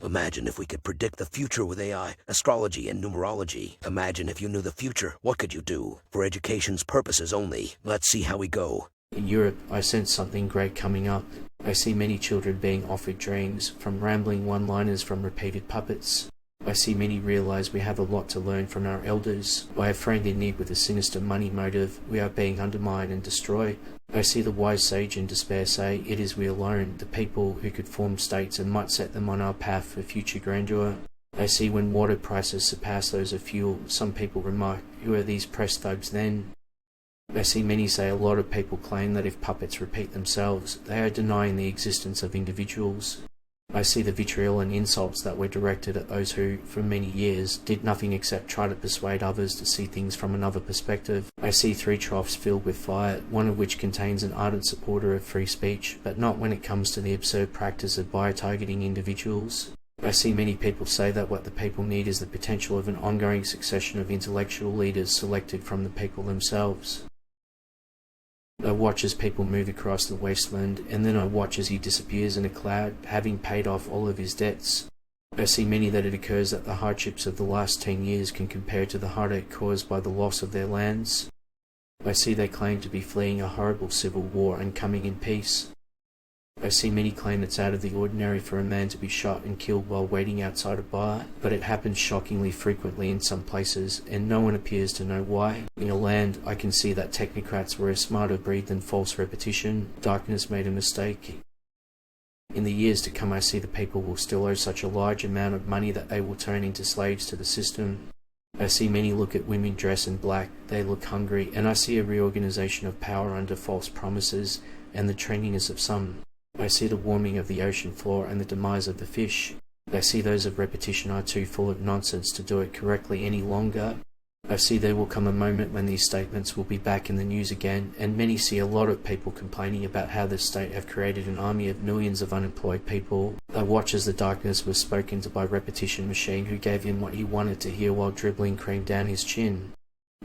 Imagine if we could predict the future with AI, astrology, and numerology. Imagine if you knew the future, what could you do? For education's purposes only. Let's see how we go. In Europe, I sense something great coming up. I see many children being offered dreams, from rambling one-liners from repeated puppets. I see many realize we have a lot to learn from our elders. I have friend in need with a sinister money motive. We are being undermined and destroyed. I see the wise sage in despair say, it is we alone, the people who could form states and might set them on our path for future grandeur. I see when water prices surpass those of fuel, some people remark, who are these press thugs then? I see many say a lot of people claim that if puppets repeat themselves, they are denying the existence of individuals. I see the vitriol and insults that were directed at those who, for many years, did nothing except try to persuade others to see things from another perspective. I see 3 troughs filled with fire, one of which contains an ardent supporter of free speech, but not when it comes to the absurd practice of bio-targeting individuals. I see many people say that what the people need is the potential of an ongoing succession of intellectual leaders selected from the people themselves. I watch as people move across the wasteland, and then I watch as he disappears in a cloud, having paid off all of his debts. I see many that it occurs that the hardships of the last 10 years can compare to the heartache caused by the loss of their lands. I see they claim to be fleeing a horrible civil war and coming in peace. I see many claim it's out of the ordinary for a man to be shot and killed while waiting outside a bar, but it happens shockingly frequently in some places, and no one appears to know why. In a land, I can see that technocrats were a smarter breed than false repetition. Darkness made a mistake. In the years to come, I see the people will still owe such a large amount of money that they will turn into slaves to the system. I see many look at women dressed in black, they look hungry, and I see a reorganization of power under false promises and the trendiness of some. I see the warming of the ocean floor and the demise of the fish. I see those of repetition are too full of nonsense to do it correctly any longer. I see there will come a moment when these statements will be back in the news again, and many see a lot of people complaining about how the state have created an army of millions of unemployed people. I watch as the darkness was spoken to by repetition machine who gave him what he wanted to hear while dribbling cream down his chin.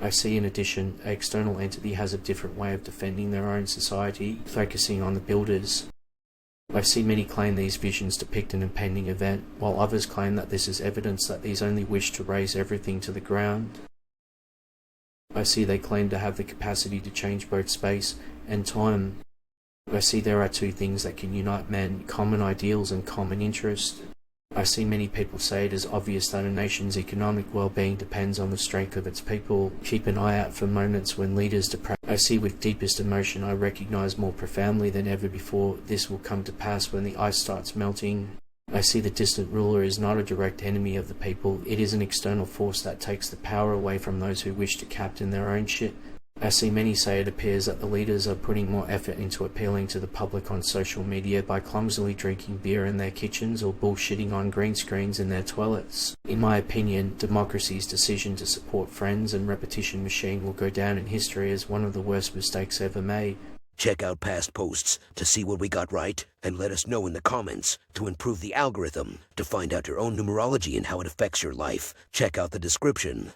I see in addition, an external entity has a different way of defending their own society, focusing on the builders. I see many claim these visions depict an impending event, while others claim that this is evidence that these only wish to raise everything to the ground. I see they claim to have the capacity to change both space and time. I see there are 2 things that can unite men, common ideals and common interest. I see many people say it is obvious that a nation's economic well-being depends on the strength of its people. Keep an eye out for moments when leaders depress. I see with deepest emotion I recognize more profoundly than ever before this will come to pass when the ice starts melting. I see the distant ruler is not a direct enemy of the people, it is an external force that takes the power away from those who wish to captain their own ship. I see many say it appears that the leaders are putting more effort into appealing to the public on social media by clumsily drinking beer in their kitchens or bullshitting on green screens in their toilets. In my opinion, democracy's decision to support Friends and Repetition Machine will go down in history as one of the worst mistakes ever made. Check out past posts to see what we got right, and let us know in the comments to improve the algorithm. To find out your own numerology and how it affects your life, check out the description.